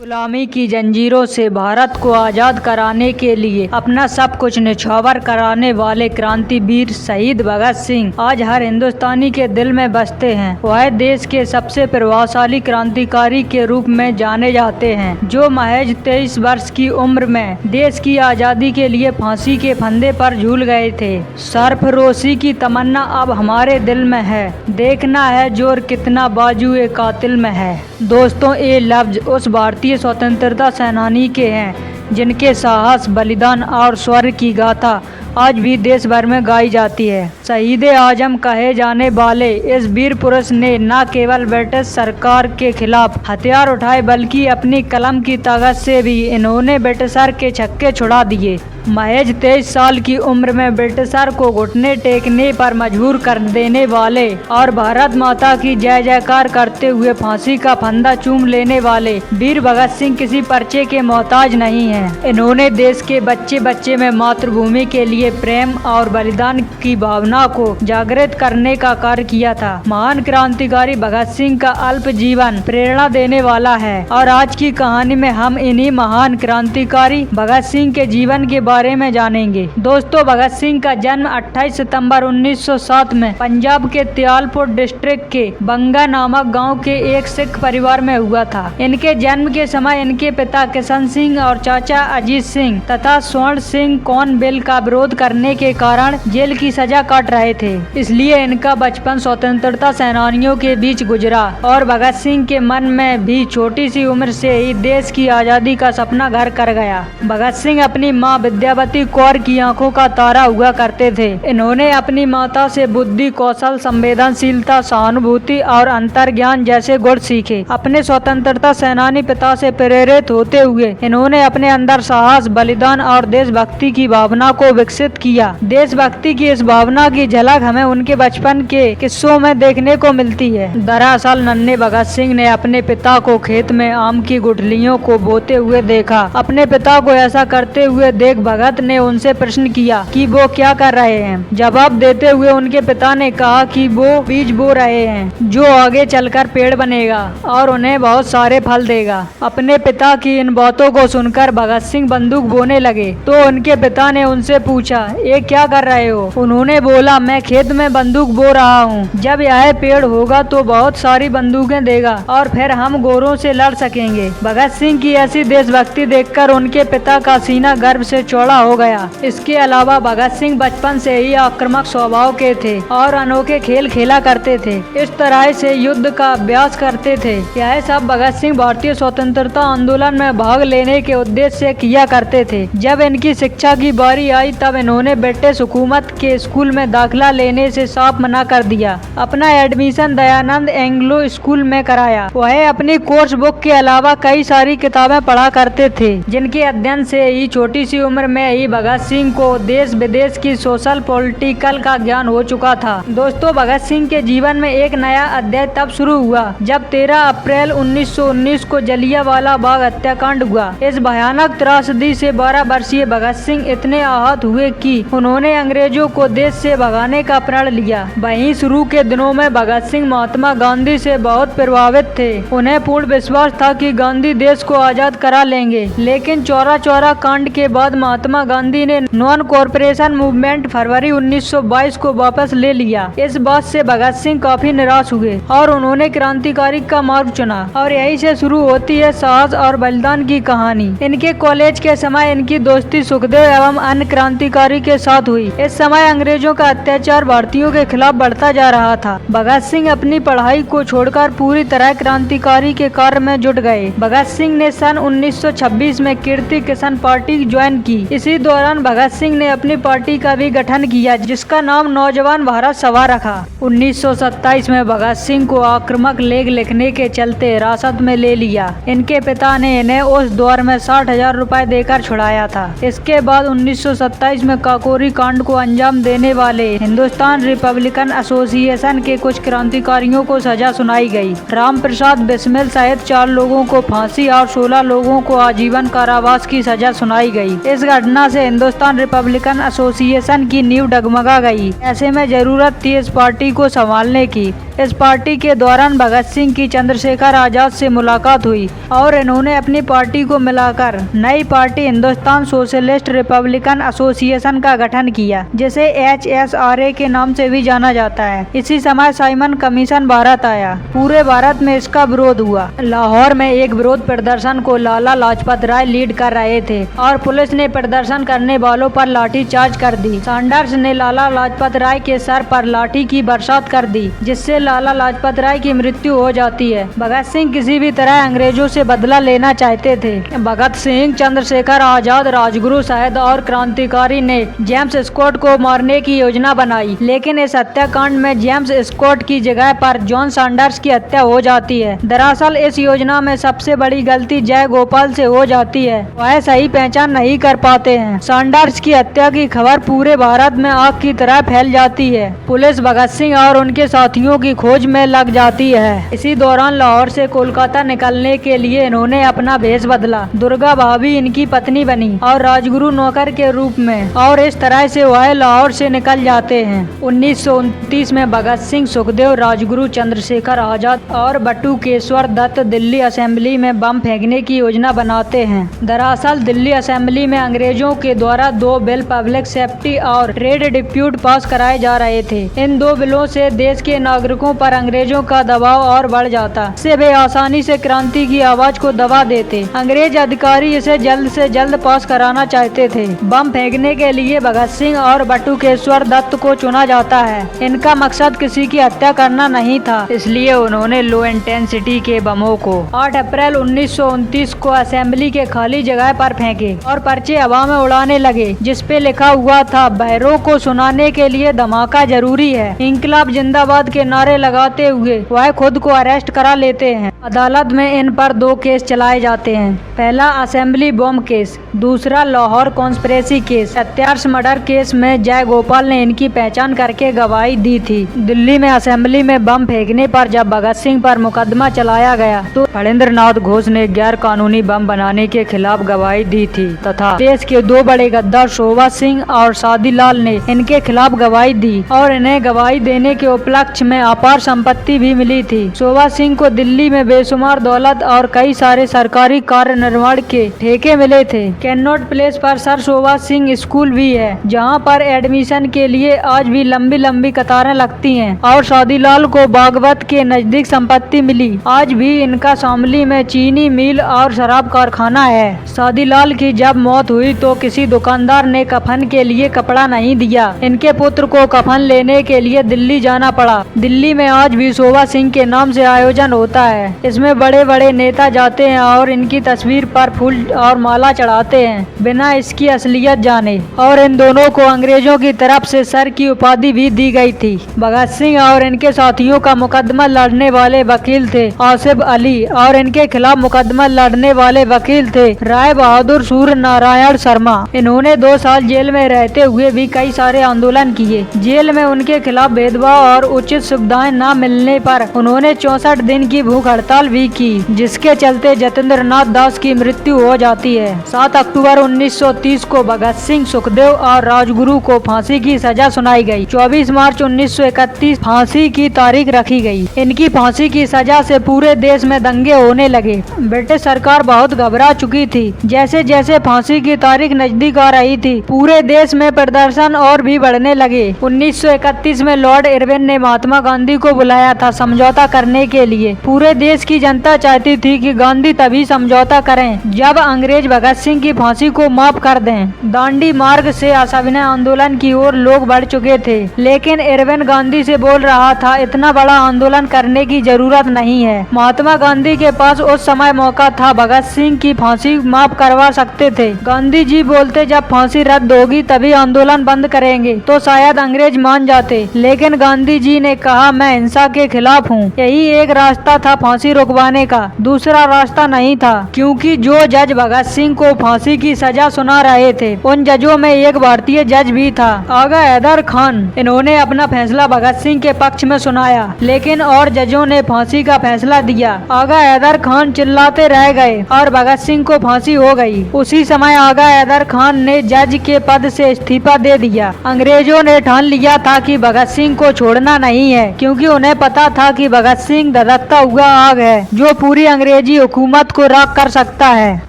गुलामी की जंजीरों से भारत को आज़ाद कराने के लिए अपना सब कुछ न्यौछावर कराने वाले क्रांतिवीर शहीद भगत सिंह आज हर हिंदुस्तानी के दिल में बसते हैं। वह देश के सबसे प्रभावशाली क्रांतिकारी के रूप में जाने जाते हैं, जो महज 23 वर्ष की उम्र में देश की आज़ादी के लिए फांसी के फंदे पर झूल गए थे। सरफरोशी की तमन्ना अब हमारे दिल में है, देखना है जोर कितना बाजुए कातिल में है। दोस्तों, ये लफ्ज उस भारतीय स्वतंत्रता सेनानी के हैं जिनके साहस, बलिदान और शौर्य की गाथा आज भी देश भर में गाई जाती है। शहीद आजम कहे जाने वाले इस वीर पुरुष ने न केवल ब्रिटिश सरकार के खिलाफ हथियार उठाए, बल्कि अपनी कलम की ताकत से भी इन्होंने ब्रिटिशर के छक्के छुड़ा दिए। महज 23 साल की उम्र में ब्रिटिशर को घुटने टेकने पर मजबूर कर देने वाले और भारत माता की जय जयकार करते हुए फांसी का फंदा चूम लेने वाले वीर भगत सिंह किसी पर्चे के मोहताज नहीं हैं। इन्होंने देश के बच्चे बच्चे में मातृभूमि के लिए प्रेम और बलिदान की भावना को जागृत करने का कार्य किया था। महान क्रांतिकारी भगत सिंह का अल्प जीवन प्रेरणा देने वाला है और आज की कहानी में हम इन्हीं महान क्रांतिकारी भगत सिंह के जीवन के बारे में जानेंगे। दोस्तों, भगत सिंह का जन्म 28 सितंबर 1907 में पंजाब के त्यालपुर डिस्ट्रिक्ट के बंगा नामक गांव के एक सिख परिवार में हुआ था। इनके जन्म के समय इनके पिता किशन सिंह और चाचा अजीत सिंह तथा स्वर्ण सिंह कॉर्नवेल का विरोध करने के कारण जेल की सजा काट रहे थे, इसलिए इनका बचपन स्वतंत्रता सेनानियों के बीच गुजरा और भगत सिंह के मन में भी छोटी सी उम्र से ही देश की आजादी का सपना घर कर गया। भगत सिंह अपनी मां विद्यावती कौर की आंखों का तारा हुआ करते थे। इन्होंने अपनी माता से बुद्धि, कौशल, संवेदनशीलता, सहानुभूति और अंतर्ज्ञान जैसे गुण सीखे। अपने स्वतंत्रता सेनानी पिता से प्रेरित होते हुए इन्होंने अपने अंदर साहस, बलिदान और देशभक्ति की भावना को विकसित किया। देशभक्ति की इस भावना की झलक हमें उनके बचपन के किस्सों में देखने को मिलती है। दरअसल नन्हे भगत सिंह ने अपने पिता को खेत में आम की गुठलियों को बोते हुए देखा। अपने पिता को ऐसा करते हुए देख भगत ने उनसे प्रश्न किया कि वो क्या कर रहे हैं। जवाब देते हुए उनके पिता ने कहा कि वो बीज बो रहे हैं जो आगे चलकर पेड़ बनेगा और उन्हें बहुत सारे फल देगा। अपने पिता की इन बातों को सुनकर भगत सिंह बंदूक बोने लगे तो उनके पिता ने उनसे पूछा, ये क्या कर रहे हो? उन्होंने बोला, मैं खेत में बंदूक बो रहा हूँ। जब यह पेड़ होगा तो बहुत सारी बंदूकें देगा और फिर हम गोरों से लड़ सकेंगे। भगत सिंह की ऐसी देशभक्ति देखकर उनके पिता का सीना गर्व से चौड़ा हो गया। इसके अलावा भगत सिंह बचपन से ही आक्रामक स्वभाव के थे और अनोखे खेल खेला करते थे। इस तरह से युद्ध का अभ्यास करते थे। यह सब भगत सिंह भारतीय स्वतंत्रता आंदोलन में भाग लेने के उद्देश्य से किया करते थे। जब इनकी शिक्षा की बारी आई तब इन्होंने ब्रिटिश हुकूमत के स्कूल में दाखिला लेने से साफ मना कर दिया। अपना एडमिशन दयानंद एंग्लो स्कूल में कराया। वह अपनी कोर्स बुक के अलावा कई सारी किताबें पढ़ा करते थे, जिनके अध्ययन से ही छोटी सी उम्र में ही भगत सिंह को देश विदेश की सोशल पॉलिटिकल का ज्ञान हो चुका था। दोस्तों, भगत सिंह के जीवन में एक नया अध्याय तब शुरू हुआ जब 13 अप्रैल 1919 को जलियांवाला बाग हत्याकांड हुआ। इस भयानक त्रासदी से 12 वर्षीय भगत सिंह इतने आहत हुए कि उन्होंने अंग्रेजों को देश से भगाने का प्रण लिया। वहीं शुरू के दिनों में भगत सिंह महात्मा गांधी से बहुत प्रभावित थे। उन्हें पूर्ण विश्वास था कि गांधी देश को आजाद करा लेंगे, लेकिन चौरा चौरा कांड के बाद महात्मा गांधी ने नॉन कॉर्पोरेशन मूवमेंट फरवरी 1922 को वापस ले लिया। इस बात से भगत सिंह काफी निराश हुए और उन्होंने क्रांतिकारी का मार्ग चुना और यहीं से शुरू होती है साहस और बलिदान की कहानी। इनके कॉलेज के समय इनकी दोस्ती सुखदेव एवं अन्य क्रांतिकारी के साथ हुई। इस समय अंग्रेजों का अत्याचार भारतीयों के खिलाफ बढ़ता जा रहा था। भगत सिंह अपनी पढ़ाई को छोड़कर पूरी तरह क्रांतिकारी के कार्य में जुट गए। भगत सिंह ने सन 1926 में कीर्ति किसान पार्टी ज्वाइन की। इसी दौरान भगत सिंह ने अपनी पार्टी का भी गठन किया, जिसका नाम नौजवान भारत सभा रखा। 1927 में भगत सिंह को आक्रामक लेख लिखने के चलते हिरासत में ले लिया। इनके पिता ने इन्हें उस दौर में 60,000 रुपए देकर छुड़ाया था। इसके बाद 1927 में काकोरी कांड को अंजाम देने वाले हिंदुस्तान रिपब्लिकन एसोसिएशन के कुछ क्रांतिकारियों को सजा सुनाई गई। राम प्रसाद बिस्मिल सहित 4 लोगों को फांसी और 16 लोगों को आजीवन कारावास की सजा सुनाई गई। इस घटना से हिंदुस्तान रिपब्लिकन एसोसिएशन की नींव डगमगा गई। ऐसे में जरूरत थी इस पार्टी को संभालने की। इस पार्टी के दौरान भगत सिंह की चंद्रशेखर आजाद से मुलाकात हुई और इन्होंने अपनी पार्टी को मिलाकर नई party Hindustan socialist Republican association का गठन किया, जिसे HSRA के नाम से भी जाना जाता है। इसी समय साइमन कमीशन भारत आया। पूरे भारत में इसका विरोध हुआ। लाहौर में एक विरोध प्रदर्शन को लाला लाजपत राय लीड कर रहे थे और पुलिस ने प्रदर्शन करने वालों पर लाठी चार्ज कर दी। सैंडर्स ने लाला लाजपत राय के सर पर लाठी की बरसात कर दी, जिससे लाला लाजपत राय की मृत्यु हो जाती है। भगत सिंह किसी भी तरह अंग्रेजों से बदला लेना चाहते थे। भगत सिंह, चंद्रशेखर आजाद, राजगुरु साहब और क्रांतिकारी ने जेम्स स्कॉट को मारने की योजना बनाई, लेकिन इस हत्याकांड में जेम्स स्कॉट की जगह पर जॉन सैंडर्स की हत्या हो जाती है। दरअसल इस योजना में सबसे बड़ी गलती जय गोपाल से हो जाती है। वह सही पहचान नहीं कर पाते हैं। सैंडर्स की हत्या की खबर पूरे भारत में आग की तरह फैल जाती है। पुलिस भगत सिंह और उनके साथियों की खोज में लग जाती है। इसी दौरान लाहौर से कोलकाता निकलने के लिए इन्होंने अपना भेष बदला। दुर्गा भाभी इनकी पत्नी बनी और राजगुरु नौकर के रूप में, और इस तरह से वह लाहौर से निकल जाते हैं। 1929 में भगत सिंह, सुखदेव, राजगुरु, चंद्रशेखर आजाद और बटुकेश्वर दत्त दिल्ली असेंबली में बम फेंकने की योजना बनाते हैं। दरअसल दिल्ली असेंबली में अंग्रेजों के द्वारा 2 बिल पब्लिक सेफ्टी और ट्रेड डिप्यूट पास कराए जा रहे थे। इन 2 बिलों से देश के नागरिकों पर अंग्रेजों का दबाव और बढ़ जाता, इससे वे आसानी से क्रांति की आवाज को दबा देते। अंग्रेज अधिकारी इसे जल्द से जल्द पास कराना चाहते थे। बम फेंकने के लिए भगत सिंह और बटुकेश्वर दत्त को चुना जाता है। इनका मकसद किसी की हत्या करना नहीं था, इसलिए उन्होंने लो इंटेंसिटी के बमों को 8 अप्रैल 1929 को असेंबली के खाली जगह पर फेंके और पर्चे हवा में उड़ाने लगे, जिसपे लिखा हुआ था, बहरों को सुनाने के लिए धमाका जरूरी है। इंकलाब जिंदाबाद के नारे लगाते हुए वह खुद को अरेस्ट करा लेते हैं। अदालत में इन पर 2 केस चलाए जाते हैं। पहला असेंबली बम केस, दूसरा लाहौर कॉन्स्पिरेसी केस। हत्यार्स मर्डर केस में जय गोपाल ने इनकी पहचान करके गवाही दी थी। दिल्ली में असेंबली में बम फेंकने पर जब भगत सिंह पर मुकदमा चलाया गया तो फणींद्र नाथ घोष ने गैर कानूनी बम बनाने के खिलाफ गवाही दी थी तथा देश के 2 बड़े गद्दार शोभा सिंह और शादीलाल ने इनके खिलाफ गवाही दी और इन्हें गवाही देने के उपलक्ष्य में अपार संपत्ति भी मिली थी। शोभा सिंह को दिल्ली में बेशुमार दौलत और कई सारे सरकारी कार्य निर्माण के ठेके मिले थे। कैनॉट प्लेस पर सर शोभा सिंह स्कूल भी है, जहाँ पर एडमिशन के लिए आज भी लंबी लंबी कतारें लगती हैं। और शादीलाल को बागवत के नजदीक संपत्ति मिली। आज भी इनका शामली में चीनी मिल और शराब कारखाना है। शादीलाल की जब मौत हुई तो किसी दुकानदार ने कफन के लिए कपड़ा नहीं दिया। इनके पुत्र को कफन लेने के लिए दिल्ली जाना पड़ा। दिल्ली में आज भी शोभा सिंह के नाम से आयोजन होता है। इसमें बड़े बड़े नेता जाते हैं और इनकी तस्वीर पर फूल और माला चढ़ाते हैं बिना इसकी असलियत जाने। और इन दोनों को अंग्रेजों की तरफ से सर की उपाधि भी दी गई थी। भगत सिंह और इनके साथियों का मुकदमा लड़ने वाले वकील थे आसिफ अली और इनके खिलाफ मुकदमा लड़ने वाले वकील थे राय बहादुर सूर्य नारायण शर्मा। इन्होंने 2 साल जेल में रहते हुए भी कई सारे आंदोलन किए। जेल में उनके खिलाफ भेदभाव और उचित सुविधाएं न मिलने पर उन्होंने 64 दिन की भूख हड़ताल भी की, जिसके चलते जतेंद्र नाथ दास की मृत्यु हो जाती है। 7 अक्टूबर 1930 को भगत सिंह, सुखदेव और राजगुरु को फांसी की सजा सुनाई गई। 24 मार्च 1931 फांसी की तारीख रखी गई। इनकी फांसी की सजा से पूरे देश में दंगे होने लगे। ब्रिटिश सरकार बहुत घबरा चुकी थी। जैसे जैसे फांसी की तारीख नजदीक आ रही थी, पूरे देश में प्रदर्शन और भी बढ़ने लगे। 1931 में लॉर्ड इरविन ने महात्मा गांधी को बुलाया था समझौता करने के लिए। पूरे देश की जनता चाहती थी कि गांधी तभी समझौता करें जब अंग्रेज भगत सिंह की फांसी को माफ कर दें। दांडी मार्ग से असविनय आंदोलन की ओर लोग बढ़ चुके थे, लेकिन इरविन गांधी से बोल रहा था, इतना बड़ा आंदोलन करने की जरूरत नहीं है। महात्मा गांधी के पास उस समय मौका था, भगत सिंह की फांसी माफ करवा सकते थे। गांधी जी बोलते, जब फांसी रद्द होगी तभी आंदोलन बंद करेंगे, तो शायद अंग्रेज मान जाते। लेकिन गांधी जी ने कहा, मैं हिंसा के खिलाफ हूँ। यही एक रास्ता था फांसी रुकवाने का, दूसरा रास्ता नहीं था। क्योंकि जो जज भगत सिंह को फांसी की सजा सुना रहे थे, उन जजों में एक भारतीय जज भी था, आगा हैदर खान। इन्होंने अपना फैसला भगत सिंह के पक्ष में सुनाया, लेकिन और जजों ने फांसी का फैसला दिया। आगा हैदर खान चिल्लाते रह गए और भगत सिंह को फांसी हो गई। उसी समय आगा हैदर खान ने जज के पद से इस्तीफा दे दिया। अंग्रेजों ने ठान लिया था कि भगत सिंह को छोड़ना नहीं है, क्योंकि उन्हें पता था कि भगत सिंह धधकता हुआ आग है जो पूरी अंग्रेजी हुकूमत को राख कर सकता है।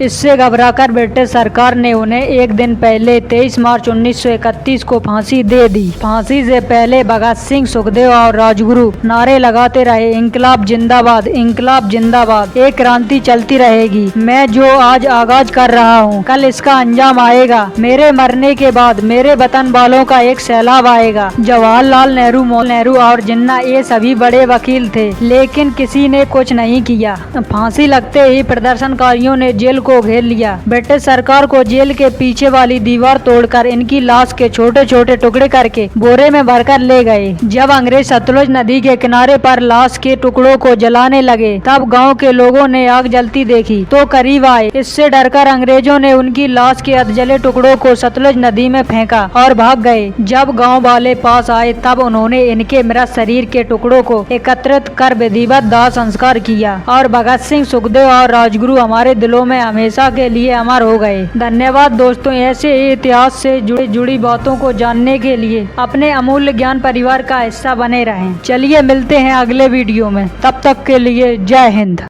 इससे घबराकर ब्रिटिश सरकार ने उन्हें एक दिन पहले 23 मार्च 1931 को फांसी दे दी। फांसी से पहले भगत सिंह, सुखदेव और राजगुरु नारे लगाते रहे, इंकलाब जिंदाबाद, इंकलाब जिंदाबाद। एक क्रांति चलती रहेगी। मैं जो आज आगाज कर रहा हूँ, कल इसका अंजाम आएगा। मेरे मरने के बाद मेरे वतन वालों का एक सैलाब आएगा। जवाहरलाल नेहरू, नेहरू और जिन्ना ये सभी बड़े वकील थे, लेकिन किसी ने कुछ नहीं किया। फांसी लगते ही प्रदर्शनकारियों ने जेल को घेर लिया। ब्रिटिश सरकार को जेल के पीछे वाली दीवार तोड़कर इनकी लाश के छोटे छोटे टुकड़े करके बोरे में भरकर ले गए। जब अंग्रेज सतलुज नदी के किनारे पर लाश के टुकड़ों को जलाने लगे, तब गांव के लोगों ने आग जलती देखी तो करीब आए। इससे डरकर अंग्रेजों ने उनकी लाश के अधजले टुकड़ों को सतलुज नदी में फेंका और भाग गए। जब गांव वाले पास आए, तब उन्होंने इनके मृत शरीर के टुकड़ों को एकत्रित कर विधिवत दाह संस्कार किया और भगत सिंह, सुखदेव और राजगुरु हमारे दिलों में हमेशा के लिए अमर हो गए। धन्यवाद दोस्तों। ऐसे ही इतिहास से जुड़ी बातों को जानने के लिए अपने अमूल्य ज्ञान परिवार का हिस्सा बने रहें। चलिए मिलते हैं अगले वीडियो में, तब तक के लिए जय हिंद।